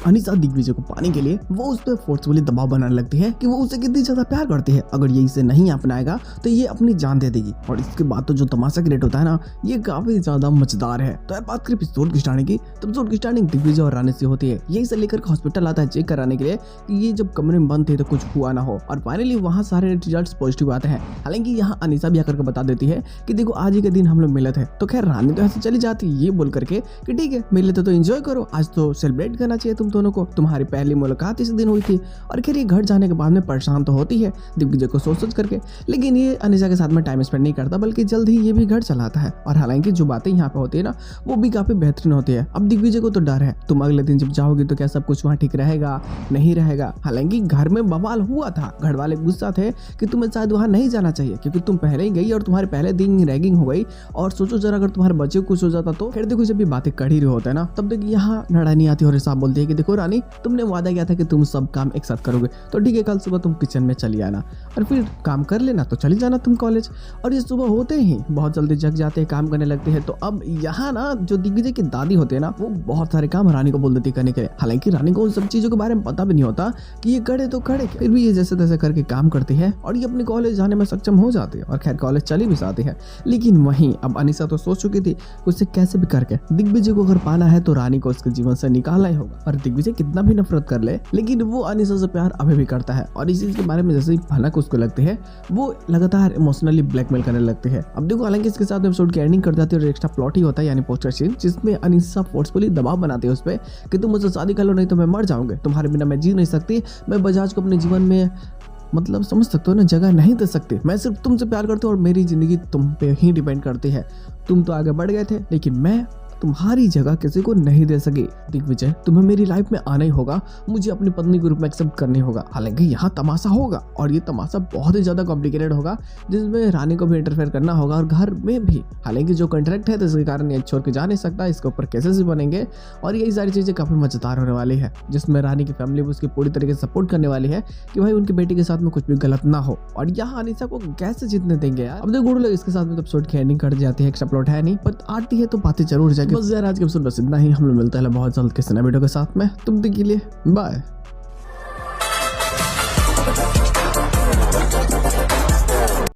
अनीसा दिग्विजय को पाने के लिए वो उस पर फोर्सफुली दबाव बनाने लगती है कि वो उसे कितनी ज्यादा प्यार करती है, अगर ये इसे नहीं अपनाएगा तो ये अपनी जान दे देगी। और इसके बाद तो जो तमाशा क्रिएट होता है ना, ये काफी ज्यादा मजेदार है। तो यार बात करें एपिसोड की स्टार्टिंग की, तो एपिसोड की स्टार्टिंग दिग्विजय और रानी से होती है। यही से लेकर हॉस्पिटल आता है चेक कराने के लिए कि ये जब कमरे में बंद थे तो कुछ हुआ ना हो, और फाइनली वहाँ सारे रिजल्ट पॉजिटिव आते हैं। हालांकि यहाँ अनीसा भी आकर के बता देती है कि देखो आज ही के दिन हम लोग मिले थे। तो खैर रानी तो ऐसे चली जाती है ये बोल करके कि ठीक है मिले थे तो एंजॉय करो, आज तो सेलिब्रेट करना चाहिए तुम दोनों को, तुम्हारी पहली मुलाकात इस दिन हुई थी। और खैर ये घर जाने के बाद में परेशान तो होती है दिग्विजय को सोच करके, लेकिन ये अनीसा के साथ में टाइम स्पेंड नहीं करता, बल्कि जल्द ही ये भी घर चलाता है। और हालांकि जो बातें यहाँ पे होती है ना, वो भी काफी बेहतरीन होती है। अब दिग्विजय को तो डर है, तुम अगले दिन जब जाओगे तो क्या सब कुछ वहाँ ठीक रहेगा नहीं रहेगा। हालांकि घर में बवाल हुआ था, घर वाले गुस्सा थे कि तुम्हें शायद वहाँ नहीं जाना चाहिए क्योंकि तुम पहले ही गई और तुम्हारे पहले दिन रैगिंग हो गई। और सोचो जरा अगर तुम्हारे बच्चे को कुछ हो जाता तो। फिर देखो जब ये बातें कड़ी रही होता है ना, तब तक यहाँ रानी आती है और साहब बोलती है कि देखो रानी, तुमने वादा किया था कि तुम सब काम एक साथ करोगे, तो ठीक है कल सुबह तुम किचन में चली आना और फिर काम कर लेना, तो चली जाना तुम कॉलेज। और ये सुबह होते ही बहुत जल्दी जग जाते हैं, काम करने लगते हैं। तो अब यहाँ ना जो दिग्विजय की दादी होती है ना, वो बहुत सारे काम रानी को बोल देती है करने के लिए। हालांकि रानी को उन सब चीजों के बारे में पता भी नहीं होता कि ये करे तो करे, फिर भी ये जैसे तैसे करके काम करती है और ये अपने कॉलेज जाने में सक्षम हो जाती है और खैर कॉलेज चली भी जाती है। लेकिन वहीं अब अनीसा तो सोच चुकी थी उसे कैसे भी करके दिग्विजय को अगर पाना है तो रानी को उसके जीवन से निकालना ही होगा। और दिग्विजय कितना भी नफरत कर ले, लेकिन वो अनीसा से प्यार अभी भी करता है। और इस चीज के बारे में जैसे ही भनक उसको लगती है, वो लगातार इमोशनली ब्लैकमेल करने लगती है। अब देखो हालांकि इसके साथ एपिसोड की एंडिंग कर जाती है और एक्स्ट्रा प्लॉट ही होता है, यानी पोस्टर सीन, जिसमें अनीसा फोर्सफुली दबाव बनाती है उस पर कि तुम मुझसे शादी कर लो नहीं तो मैं मर जाऊंगी, तुम्हारे बिना मैं जी नहीं सकती, मैं बजाज को अपने जीवन में मतलब समझ सकते हो ना जगह नहीं दे सकती, मैं सिर्फ तुमसे प्यार करती हूँ और मेरी जिंदगी तुम पे ही डिपेंड करती है। तुम तो आगे बढ़ गए थे लेकिन मैं तुम्हारी जगह किसी को नहीं दे सकी। दिग्विजय तुम्हें मेरी लाइफ में आना ही होगा, मुझे अपनी पत्नी के रूप में एक्सेप्ट करनी होगा। हालांकि यहाँ तमाशा होगा और ये तमाशा बहुत ही ज्यादा कॉम्प्लिकेटेड होगा, जिसमें रानी को भी इंटरफेयर करना होगा और घर में भी। हालांकि जो कॉन्ट्रैक्ट है तो इसके कारण ये छोड़ के जा नहीं सकता, इसके ऊपर केसेस भी बनेंगे और यही सारी चीजें काफी मजेदार होने वाली है, जिसमें रानी की फैमिली भी उसकी पूरी तरीके से सपोर्ट करने वाली है कि भाई उनकी बेटी के साथ में कुछ भी गलत ना हो। और यहाँ अनीसा को कैसे जीतने देंगे यार। अब देखो लोग इसके साथ में एपिसोड की एंडिंग कर जाती है, एक्स्ट्रा प्लॉट है नहीं पर आती है तो बातें जरूर जाएगी। बस यार आज के एपिसोड बस इतना ही, हम लोग मिलते हैं बहुत जल्द किसी नए वीडियो के साथ में, तुम तक के लिए बाय।